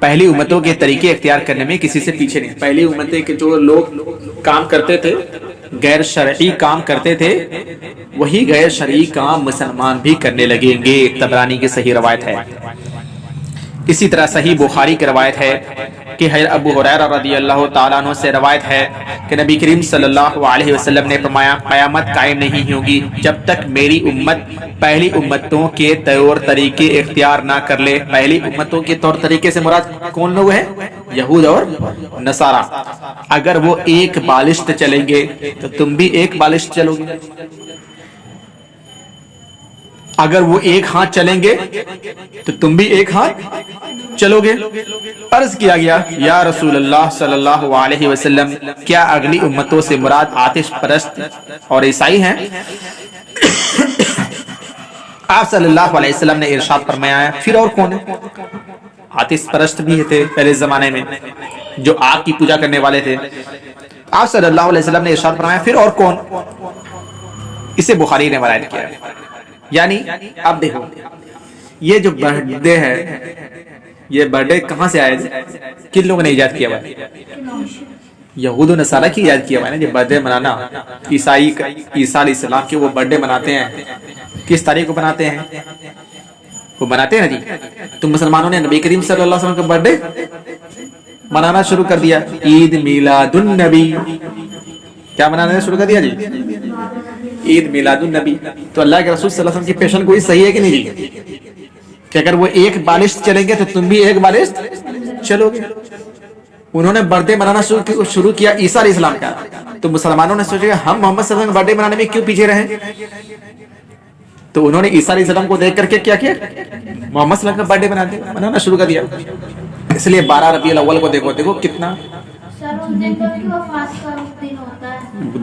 پہلی امتوں کے طریقے اختیار کرنے میں کسی سے پیچھے نہیں. پہلی امتیں کے جو لوگ کام کرتے تھے، غیر شرعی کام کرتے تھے، وہی غیر شرعی کام مسلمان بھی کرنے لگیں گے. طبرانی کی صحیح روایت ہے. اسی طرح صحیح بخاری کی روایت ہے کہ حضرت ابو ہریرہ رضی اللہ تعالیٰ عنہ سے روایت ہے کہ نبی کریم صلی اللہ علیہ وسلم نے فرمایا قیامت قائم نہیں ہوگی جب تک میری امت پہلی امتوں کے طور طریقے اختیار نہ کر لے. پہلی امتوں کے طور طریقے سے مراد کون لوگ ہیں؟ یہود اور نصارہ. اگر وہ ایک بالشت چلیں گے تو تم بھی ایک بالشت چلو گے. اگر وہ ایک ہاتھ چلیں گے تو تم بھی ایک ہاتھ چلو گے. عرض کیا گیا یا رسول اللہ صلی اللہ علیہ وسلم کیا اگلی امتوں سے مراد آتش پرست اور عیسائی ہیں؟ آپ صلی اللہ علیہ وسلم نے ارشاد فرمایا ہے پھر اور کون ہے؟ آتش پرست بھی تھے پہلے زمانے میں جو آگ کی پوجا کرنے والے تھے. آپ صلی اللہ علیہ وسلم نے ارشاد فرمایا پھر اور کون؟ اسے بخاری نے روایت کیا ہے. یعنی اب دیکھو یہ جو برتھ ڈے ہے، یہ برتھ ڈے کہاں سے آیا ہے؟ کن لوگوں نے ایجاد کیا ہوا ہے؟ یہود و نصارہ کی ایجاد کیا ہوا ہے نا. یہ برتھ ڈے منانا عیسائی عیسیٰ علیہ السلام کے وہ برتھ ڈے مناتے ہیں. کس تاریخ کو مناتے ہیں؟ وہ مناتے ہیں جی. تو مسلمانوں نے نبی کریم صلی اللہ علیہ وسلم کا برتھ ڈے منانا شروع کر دیا. عید میلاد النبی کیا منانا شروع کر دیا جی؟ عید میلاد النبی. تو اللہ کے رسول صلی اللہ علیہ وسلم کی پیشن گوئی صحیح ہے کہ نہیں جی؟ کہ اگر وہ ایک بالشت چلیں گے تو تم بھی ایک بالشت چلو گے. انہوں نے برتھ ڈے منانا شروع کیا عیسیٰ علیہ السلام کا. تو مسلمانوں نے سوچا ہم محمد صلی اللہ علیہ وسلم برتھ ڈے منانے میں کیوں پیچھے رہیں؟ تو انہوں نے عیسیٰ علیہ السلام کو دیکھ کر کے کیا کیا؟ محمد صلی اللہ علیہ وسلم کا برتھ ڈے منانا شروع کر دیا. اس لیے 12 ربیع الاول کو دیکھو کتنا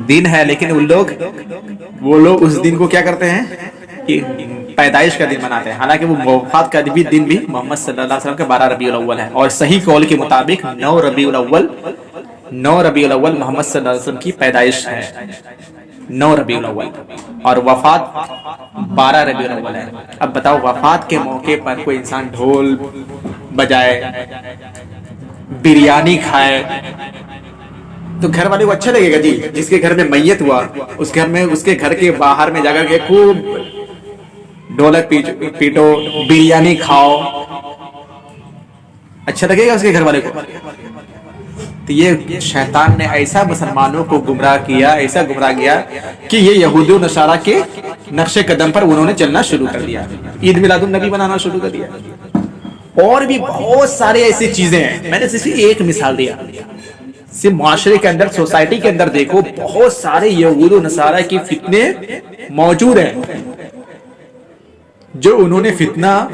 دن ہے، لیکن وہ لوگ اس دن کو کیا کرتے ہیں کہ پیدائش کا دن مناتے ہیں. حالانکہ وہ وفات کا دن بھی محمد صلی اللہ علیہ وسلم کا 12 ربیع الاول ہے. اور صحیح قول کے مطابق 9 ربیع الاول محمد صلی اللہ علیہ وسلم کی پیدائش ہے. 9 ربیع الاول اور وفات 12 ربیع الاول ہے. اب بتاؤ وفات کے موقع پر کوئی انسان ڈھول بجائے، بریانی کھائے تو گھر والے کو اچھا لگے گا جی؟ جس کے گھر میں میت ہوا اس کے گھر کے باہر میں جا کر کے خوب ڈھولک پیٹو، بریانی کھاؤ، اچھا لگے گا اس کے گھر والے کو؟ تو یہ شیطان نے ایسا مسلمانوں کو گمراہ کیا کہ یہ یہود و نصارہ کے نقش قدم پر انہوں نے چلنا شروع کر دیا. عید میلاد النبی بنانا شروع کر دیا. اور بھی بہت سارے ایسی چیزیں ہیں. میں نے صرف ایک مثال دیا. صرف معاشرے کے اندر، سوسائٹی کے اندر دیکھو بہت سارے یہود و نصارہ کی فتنے موجود ہیں جو انہوں نے فتنہ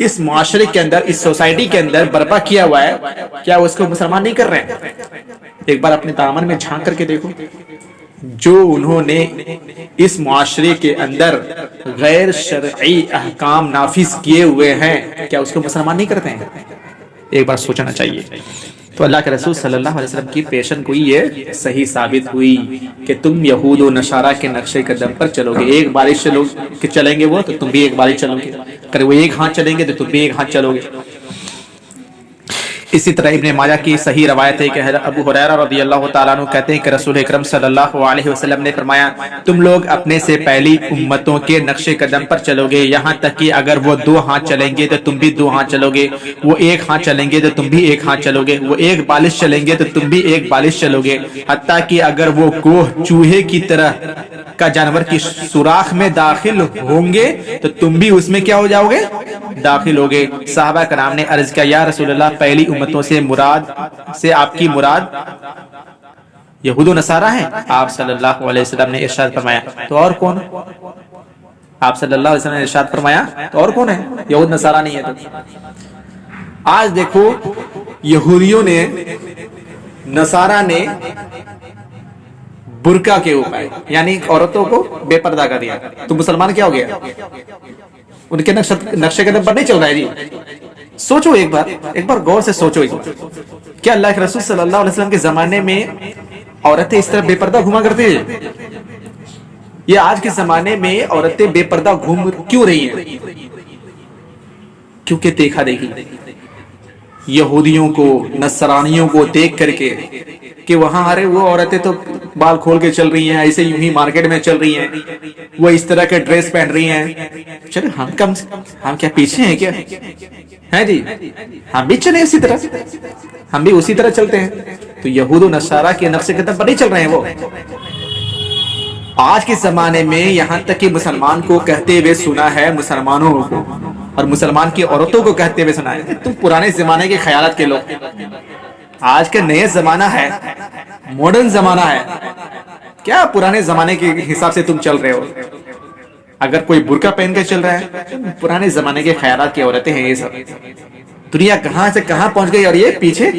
اس معاشرے کے اندر، اس سوسائٹی کے اندر برپا کیا ہوا ہے. کیا اس کو مسلمان نہیں کر رہے ہیں؟ ایک بار اپنے دامن میں جھانک کر کے دیکھو. جو انہوں نے اس معاشرے کے اندر غیر شرعی احکام نافذ کیے ہوئے ہیں، کیا اس کو مسلمان نہیں کرتے ہیں؟ ایک بار سوچنا چاہیے. تو اللہ کے رسول صلی اللہ علیہ وسلم کی پیشن گوئی یہ صحیح ثابت ہوئی کہ تم یہود و نصارہ کے نقشے قدم پر چلو گے. ایک بارش چلیں گے وہ تو تم بھی ایک بارش چلو گے. اگر وہ ایک ہاتھ چلیں گے تو تم بھی ایک ہاتھ چلو گے. اسی طرح ابن ماجہ کی صحیح روایت ہے کہ ابو ہریرہ رضی اللہ تعالیٰ عنہ کہتے ہیں کہ رسول اکرم صلی اللہ علیہ وسلم نے فرمایا تم لوگ اپنے سے پہلی امتوں کے نقش قدم پر چلو گے، یہاں تک کہ اگر وہ 2 ہاتھ چلیں گے تو تم بھی 2 ہاتھ چلو گے، وہ 1 ہاتھ چلیں گے تو تم بھی 1 ہاتھ چلو گے، وہ 1 بالش چلیں گے تو تم بھی 1 بالش چلو گے، حتیٰ کہ اگر وہ کوہ چوہے کی طرح کا جانور کی سوراخ میں داخل ہوں گے تو تم بھی اس میں کیا ہو جاؤ گے؟ داخل ہوگے. صحابہ کرام نے عرض کیا یا رسول اللہ پہلی امتوں سے آپ کی مراد یہود و نصارہ ہیں؟ آپ صلی اللہ علیہ وسلم نے ارشاد فرمایا تو اور کون؟ آپ صلی اللہ علیہ وسلم نے ارشاد فرمایا تو اور کون ہے؟ یہود نصارہ نہیں ہے. تو آج دیکھو یہودیوں نے، نصارہ نے برقع کے اوپر یعنی عورتوں کو بے پردہ کر دیا. تو مسلمان کیا ہو گیا؟ ان کے نقشے قدم پر نہیں چل رہا ہے جی. سوچو ایک بار غور سے سوچو. کیا اللہ کے رسول صلی اللہ علیہ وسلم کے زمانے میں عورتیں اس طرح بے پردہ گھوما کرتی ہیں؟ یہ آج کے زمانے میں عورتیں بے پردہ گھوم کیوں رہی ہیں؟ کیونکہ دیکھا دیکھی. یہودیوں کو نصرانیوں کو دیکھ کر کے کہ وہاں ارے وہ عورتیں تو بال کھول کے چل رہی ہیں، ایسے یوں ہی مارکیٹ میں چل رہی ہیں، وہ اس طرح کے ڈریس پہن رہی ہیں، چلے ہم کیا پیچھے ہیں کیا ہیں جی؟ ہم بھی چلیں اسی طرح، ہم بھی اسی طرح چلتے ہیں۔ تو یہود و نصارہ کے نقش قدم پر نہیں چل رہے ہیں وہ۔ آج کے زمانے میں یہاں تک کہ مسلمان کو کہتے ہوئے سنا ہے، مسلمانوں کو اور مسلمان کی عورتوں کو کہتے ہوئے سنا ہے تم پرانے زمانے کے خیالات کے لوگ، آج کا نئے زمانہ ہے، ماڈرن زمانہ ہے، کیا پرانے زمانے کے حساب سے تم چل رہے ہو؟ اگر کوئی برقع پہن کے چل رہا ہے، پرانے زمانے کے خیالات کی عورتیں ہیں یہ سب۔ دنیا کہاں سے کہاں پہنچ گئی اور یہ پیچھے،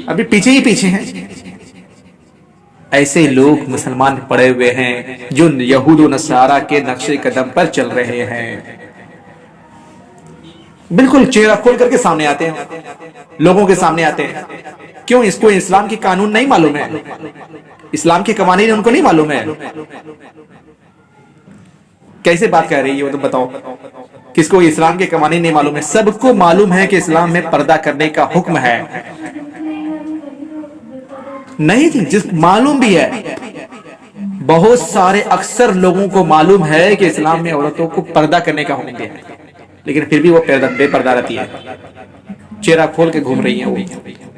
ابھی پیچھے ہی پیچھے ہیں۔ ایسے لوگ مسلمان پڑے ہوئے ہیں جو یہود و نصارہ کے نقش قدم پر چل رہے ہیں، بالکل چہرہ کھول کر کے سامنے آتے ہیں، لوگوں کے سامنے آتے ہیں۔ کیوں؟ اس کو اسلام کی قانون نہیں معلوم ہے، اسلام کے قوانین ان کو نہیں معلوم ہے۔ کیسے بات کہہ رہی ہے وہ تو بتاؤ؟ کس کو اسلام کے قوانین نہیں معلوم ہے؟ سب کو معلوم ہے کہ اسلام میں پردہ کرنے کا حکم ہے، نہیں تھی جس معلوم بھی ہے، بہت سارے اکثر لوگوں کو معلوم ہے کہ اسلام میں عورتوں کو پردہ کرنے کا حکم دیا ہے، لیکن پھر بھی وہ بے پردہ رہتی ہے، چہرہ کھول کے گھوم رہی ہیں۔ وہ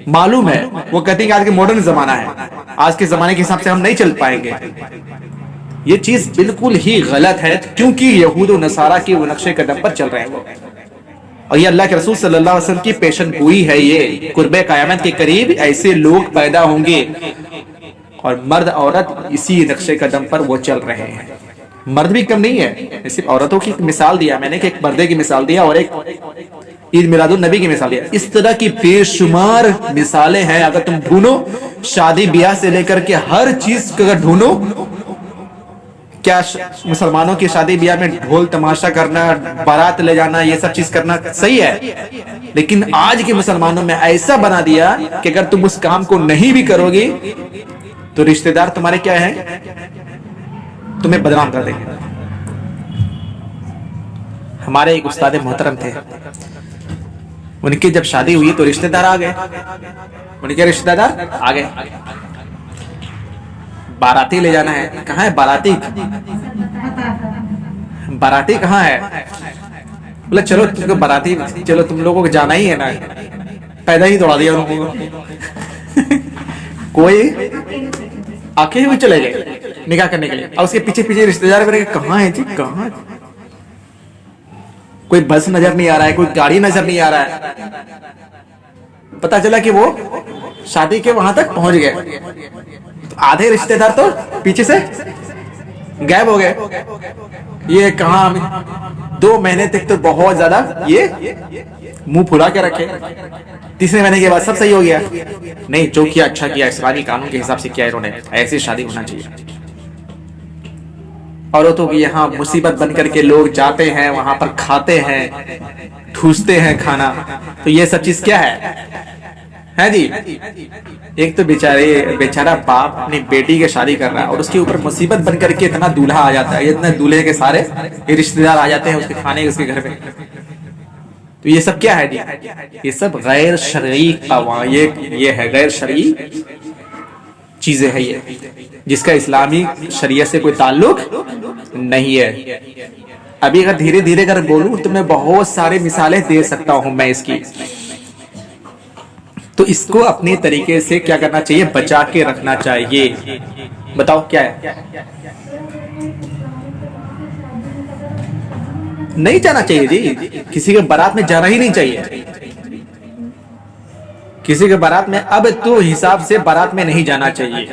معلوم ہے، وہ کہتے ہیں کہ آج کے ماڈرن زمانہ ہے، آج کے زمانے کے حساب سے ہم نہیں چل پائیں گے۔ یہ چیز بالکل ہی غلط ہے، کیونکہ یہود و نصارہ کے وہ نقش قدم پر چل رہے ہیں وہ، اور یہ اللہ کے رسول صلی اللہ علیہ وسلم کی پیشن گوئی ہے۔ یہ قرب قیامت کے قریب ایسے لوگ پیدا ہوں گے، اور مرد عورت اسی نقش قدم پر وہ چل رہے ہیں۔ مرد بھی کم نہیں ہے، صرف عورتوں کی مثال دیا میں نے کہ ایک مردے کی مثال دیا اور ایک عید میلاد النبی کی مثال دیا۔ اس طرح کی بے شمار مثالیں ہیں، اگر تم ڈھونڈو شادی بیاہ سے لے کر کے ہر چیز کو اگر ڈھونڈو، کیا مسلمانوں کی شادی بیاہ میں ڈھول تماشا کرنا، بارات لے جانا، یہ سب چیز کرنا صحیح ہے، لیکن آج کے مسلمانوں میں ایسا بنا دیا کہ اگر تم اس کام کو نہیں بھی کرو گے تو رشتہ دار تمہارے کیا ہیں، تمہیں بدنام کر دیں گے۔ ہمارے ایک استاد محترم تھے، ان کی جب شادی ہوئی تو رشتہ دار آ گئے، ان کے رشتہ دار آ گئے، باراتی لے جانا ہے، کہاں ہے باراتی؟ باراتی کہاں ہے؟ بولے چلو تم کو باراتی، چلو تم لوگوں کو جانا ہی ہے نا، پیدا ہی دوڑا دیا ان کو، کوئی اکیلے ہوئے چلے گئے نکاح کرنے کے لیے، اور اس کے پیچھے پیچھے رشتہ دار میرے کہاں ہے جی کہاں؟ کوئی بس نظر نہیں آ رہا ہے، کوئی گاڑی نظر نہیں آ رہا ہے، پتا چلا کہ وہ شادی کے وہاں تک پہنچ گئے، آدھے رشتہ دار تو پیچھے سے غائب ہو گئے۔ یہ کہاں 2 مہینے تک تو بہت زیادہ یہ منہ پھلا کے رکھے، تیسرے مہینے کے بعد سب صحیح ہو گیا۔ نہیں، جو کیا اچھا کیا، اسلامی قانون کے حساب سے کیا، انہوں نے ایسی شادی ہونا چاہیے۔ عورتوں کی یہاں مصیبت بن کر کے لوگ جاتے ہیں، وہاں پر کھاتے ہیں، ٹھوستے ہیں کھانا، تو یہ سب چیز کیا ہے جی؟ ایک تو بیچارہ باپ اپنی بیٹی کی شادی کر رہا ہے اور اس کے اوپر مصیبت بن کر کے اتنا دولہا آ جاتا ہے، اتنے دولہے کے سارے رشتہ دار آ جاتے ہیں اس کے کھانے اس کے گھر پہ، تو یہ سب کیا ہے جی؟ یہ سب غیر شرعی، یہ ہے غیر شرعی چیزیں ہیں، یہ جس کا اسلامی شریعت سے کوئی تعلق نہیں ہے۔ ابھی اگر دھیرے دھیرے اگر بولوں تو میں بہت سارے مثالیں دے سکتا ہوں میں اس کی، تو اس کو اپنے طریقے سے کیا کرنا چاہیے؟ بچا کے رکھنا چاہیے۔ بتاؤ کیا ہے؟ نہیں جانا چاہیے جی، کسی کے بارات میں جانا ہی نہیں چاہیے، کسی کے بارات میں اب تو حساب سے بارات میں نہیں جانا چاہیے۔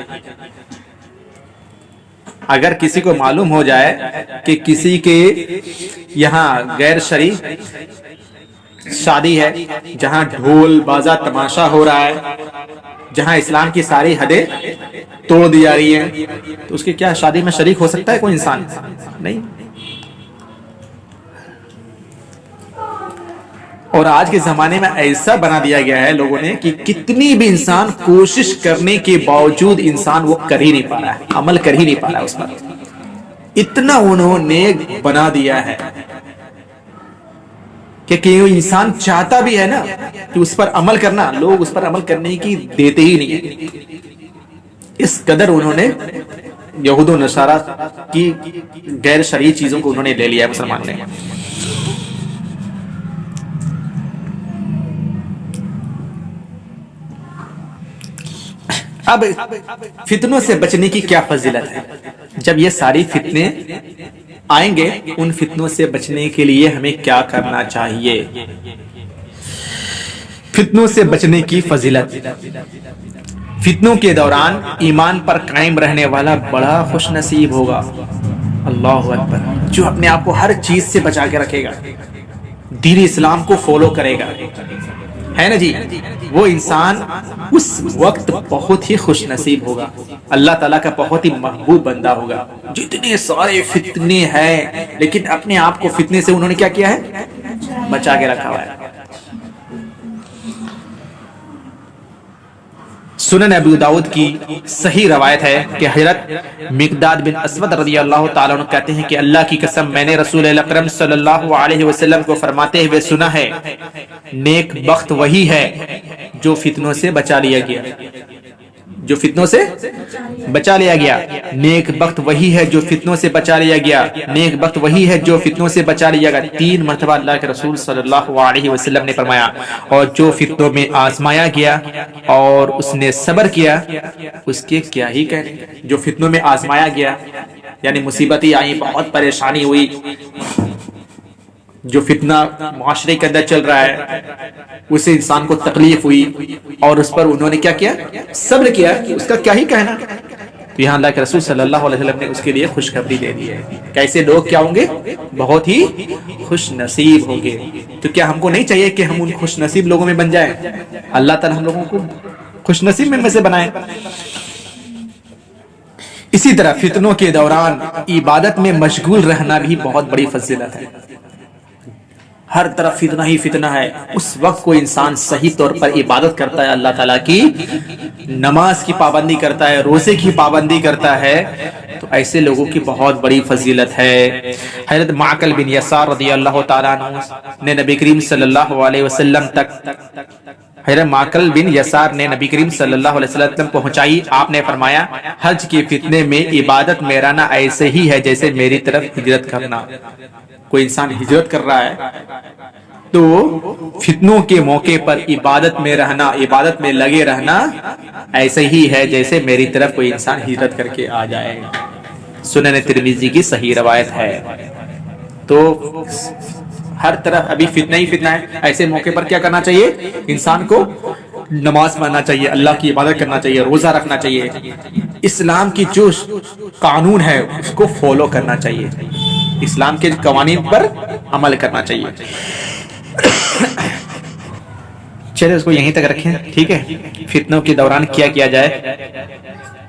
اگر کسی کو معلوم ہو جائے کہ کسی کے یہاں غیر شرعی شادی ہے، جہاں ڈھول بازا تماشا ہو رہا ہے، جہاں اسلام کی ساری حدیں توڑ دی جا رہی ہیں، تو اس کی کیا شادی میں شریک ہو سکتا ہے کوئی انسان؟ نہیں۔ اور آج کے زمانے میں ایسا بنا دیا گیا ہے لوگوں نے کہ کتنی بھی انسان کوشش کرنے کے باوجود انسان وہ کر ہی نہیں پا رہا ہے، عمل کر ہی نہیں پا رہا ہے اس پر، اتنا انہوں نے بنا دیا ہے۔ کہ کوئی انسان چاہتا بھی ہے نا کہ اس پر عمل کرنا، لوگ اس پر عمل کرنے کی دیتے ہی نہیں. اس قدر انہوں نے یہود و نصارہ کی غیر شرعی چیزوں کو انہوں نے لے لیا ہے مسلمان نے. اب فتنوں سے بچنے کی کیا فضیلت ہے؟ جب یہ ساری فتنے آئیں گے، ان فتنوں سے بچنے کے لیے ہمیں کیا کرنا چاہیے؟ فتنوں سے بچنے کی فضیلت. فتنوں کے دوران ایمان پر قائم رہنے والا بڑا خوش نصیب ہوگا. اللہ اکبر. جو اپنے آپ کو ہر چیز سے بچا کے رکھے گا، دین اسلام کو فالو کرے گا، ہے نا جی، وہ انسان اس وقت بہت ہی خوش نصیب ہوگا، اللہ تعالیٰ کا بہت ہی محبوب بندہ ہوگا. جتنے سارے فتنے ہیں لیکن اپنے آپ کو فتنے سے انہوں نے کیا کیا ہے؟ بچا کے رکھا ہوا ہے. سنن ابو داؤد کی صحیح روایت ہے کہ حضرت مقداد بن اسود رضی اللہ تعالیٰ عنہ کہتے ہیں کہ اللہ کی قسم میں نے رسول اکرم صلی اللہ علیہ وسلم کو فرماتے ہوئے سنا ہے، نیک بخت وہی ہے جو فتنوں سے بچا لیا گیا، جو فتنوں سے بچا لیا گیا. نیک بخت وہی ہے جو فتنوں سے بچا لیا گیا، نیک بخت وہی ہے جو فتنوں سے بچا لیا گیا. 3 مرتبہ اللہ کے رسول صلی اللہ علیہ وسلم نے فرمایا. اور جو فتنوں میں آزمایا گیا اور اس نے صبر کیا، اس کے کیا ہی کہنے. جو فتنوں میں آزمایا گیا یعنی مصیبتیں آئیں، بہت پریشانی ہوئی، جو فتنہ معاشرے کے اندر چل رہا ہے اسے انسان کو تکلیف ہوئی اور اس پر انہوں نے کیا کیا؟ صبر کیا. اس کا کیا ہی کہنا. تو یہاں اللہ کے رسول صلی اللہ علیہ وسلم نے اس کے لیے خوشخبری دے دی ہے. کیسے لوگ کیا ہوں گے؟ بہت ہی خوش نصیب ہوں گے. تو کیا ہم کو نہیں چاہیے کہ ہم ان خوش نصیب لوگوں میں بن جائیں؟ اللہ تعالی ہم لوگوں کو خوش نصیب میں سے بنائے. اسی طرح فتنوں کے دوران عبادت میں مشغول رہنا بھی بہت بڑی فضیلت ہے. ہر طرف فتنہ ہی فتنہ ہے، اس وقت کوئی انسان صحیح طور پر عبادت کرتا ہے، اللہ تعالیٰ کی نماز کی پابندی کرتا ہے، روزے کی پابندی کرتا ہے، تو ایسے لوگوں کی بہت بڑی فضیلت ہے. حضرت معقل بن یسار رضی اللہ تعالیٰ عنہ نے نبی کریم صلی اللہ علیہ وسلم تک حضرت معقل بن یسار نے نبی کریم صلی اللہ علیہ وسلم پہنچائی. آپ نے فرمایا، حج کے فتنے میں عبادت میں رہنا ایسے ہی ہے جیسے میری طرف ہجرت کرنا. کوئی انسان ہجرت کر رہا ہے تو فتنوں کے موقع پر عبادت میں رہنا، عبادت میں لگے رہنا ایسے ہی ہے جیسے میری طرف کوئی انسان ہجرت کر کے آ جائے. سنن ترمذی کی صحیح روایت ہے. تو ہر طرف ابھی فتنہ ہی فتنہ ہے. ایسے موقع پر کیا کرنا چاہیے؟ انسان کو نماز پڑھنا چاہیے، اللہ کی عبادت کرنا چاہیے، روزہ رکھنا چاہیے، اسلام کی جو قانون ہے اس کو فالو کرنا چاہیے، اسلام کے قوانین پر عمل کرنا چاہیے. چلے اس کو یہیں تک رکھیں، ٹھیک ہے. فتنوں کے دوران کیا کیا جائے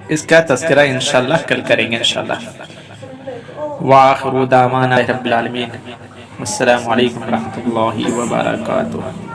اس کا تذکرہ انشاءاللہ کل کریں گے انشاءاللہ. وآخر دعوانا رب العالمین. السلام علیکم ورحمۃ اللہ وبرکاتہ.